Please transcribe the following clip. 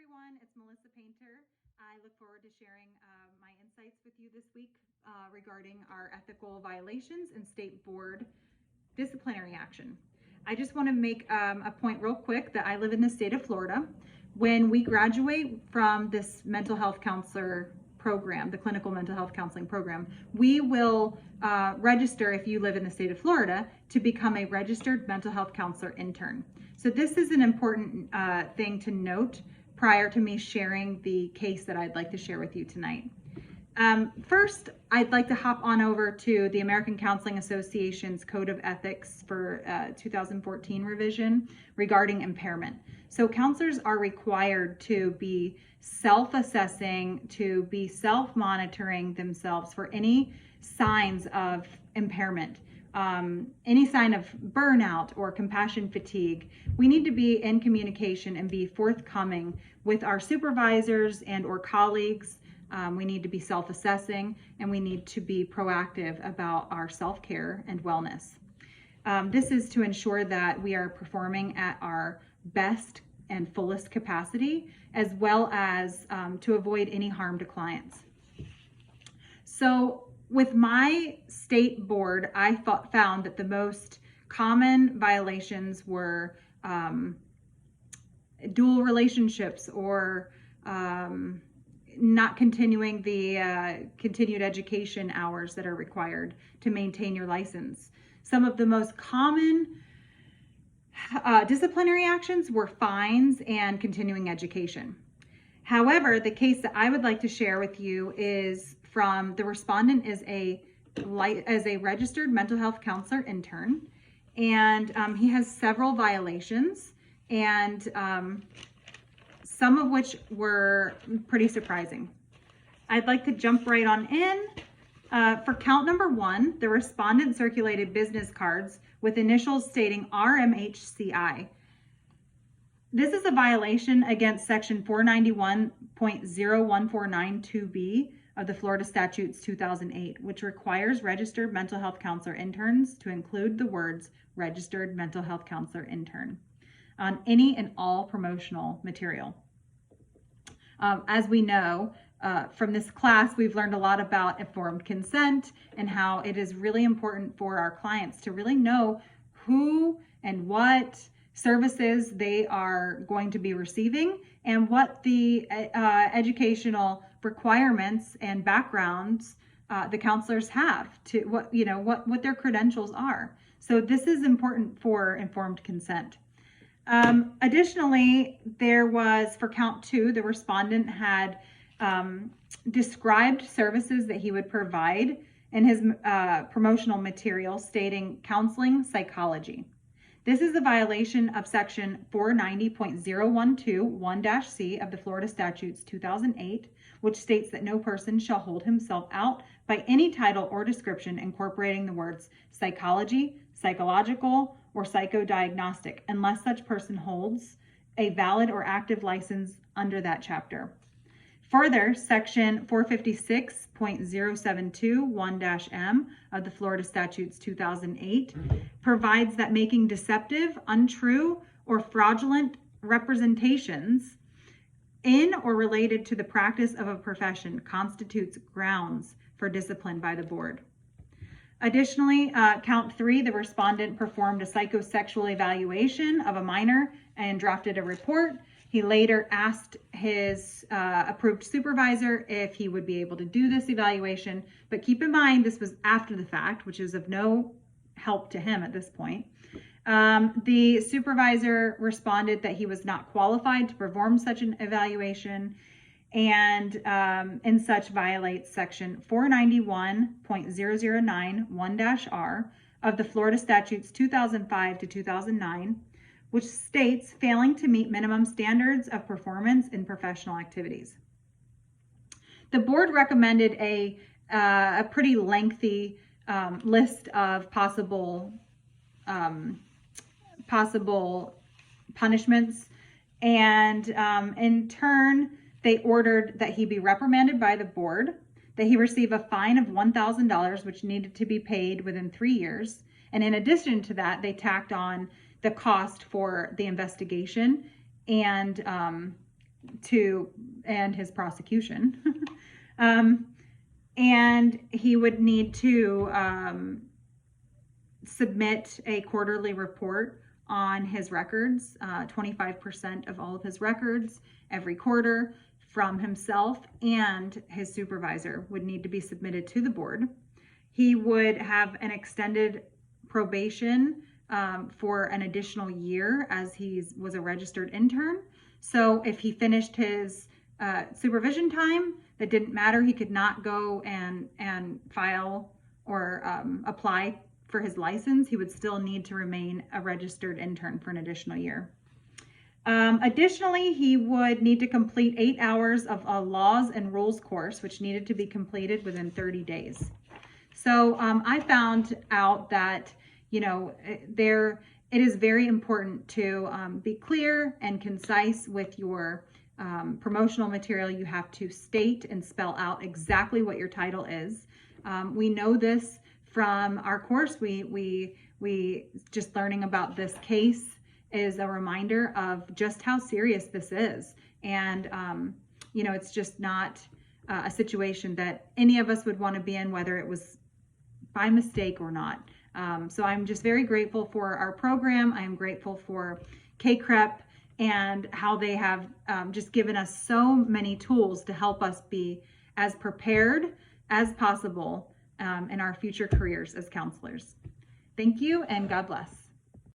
everyone, it's Melissa Painter. I look forward to sharing my insights with you this week regarding our ethical violations and state board disciplinary action. I just want to make a point real quick that I live in the state of Florida. When we graduate from this mental health counselor program, the clinical mental health counseling program, we will register, if you live in the state of Florida, to become a registered mental health counselor intern. So this is an important thing to note prior to me sharing the case that I'd like to share with you tonight. First, I'd like to hop on over to the American Counseling Association's Code of Ethics for 2014 revision regarding impairment. So counselors are required to be self-assessing, to be self-monitoring themselves for any signs of impairment. Any sign of burnout or compassion fatigue. We need to be in communication and be forthcoming with our supervisors and or colleagues. We need to be self-assessing, and we need to be proactive about our self-care and wellness. This is to ensure that we are performing at our best and fullest capacity, as well as to avoid any harm to clients. So with my state board, I found that the most common violations were dual relationships or not continuing the continued education hours that are required to maintain your license. Some of the most common disciplinary actions were fines and continuing education. However, the case that I would like to share with you is from the respondent is a registered mental health counselor intern, and he has several violations, and some of which were pretty surprising. I'd like to jump right on in. For count number 1, the respondent circulated business cards with initials stating RMHCI. This is a violation against section 491.01492B of the Florida Statutes 2008, which requires registered mental health counselor interns to include the words registered mental health counselor intern on any and all promotional material. As we know from this class, we've learned a lot about informed consent and how it is really important for our clients to really know who and what services they are going to be receiving and what the educational requirements and backgrounds the counselors have to what their credentials are. So this is important for informed consent. Additionally, there was, for count 2, the respondent had described services that he would provide in his promotional material stating counseling psychology. This is a violation of section 490.0121-C of the Florida Statutes 2008, which states that no person shall hold himself out by any title or description incorporating the words psychology, psychological, or psychodiagnostic unless such person holds a valid or active license under that chapter. Further, section 456.0721-M of the Florida Statutes 2008 provides that making deceptive, untrue, or fraudulent representations in or related to the practice of a profession constitutes grounds for discipline by the board. Additionally, count 3, the respondent performed a psychosexual evaluation of a minor and drafted a report. He later asked his approved supervisor if he would be able to do this evaluation, but keep in mind this was after the fact, which is of no help to him at this point. The supervisor responded that he was not qualified to perform such an evaluation, and in such violates section 491.0091-R of the Florida Statutes 2005 to 2009, which states failing to meet minimum standards of performance in professional activities. The board recommended a pretty lengthy list of possible punishments, and in turn, they ordered that he be reprimanded by the board, that he receive a fine of $1,000, which needed to be paid within 3 years. And in addition to that, they tacked on the cost for the investigation and and his prosecution. And he would need to submit a quarterly report on his records, 25% of all of his records every quarter from himself and his supervisor would need to be submitted to the board. He would have an extended probation for an additional year as he was a registered intern. So if he finished his supervision time, that didn't matter. He could not go and file or apply for his license. He would still need to remain a registered intern for an additional year. Additionally, he would need to complete 8 hours of a laws and rules course, which needed to be completed within 30 days. So I found out that, it is very important to be clear and concise with your promotional material. You have to state and spell out exactly what your title is. We know this from our course. We just learning about this case is a reminder of just how serious this is. And, it's just not a situation that any of us would want to be in, whether it was by mistake or not. So I'm just very grateful for our program. I am grateful for Couc and how they have just given us so many tools to help us be as prepared as possible in our future careers as counselors. Thank you, and God bless.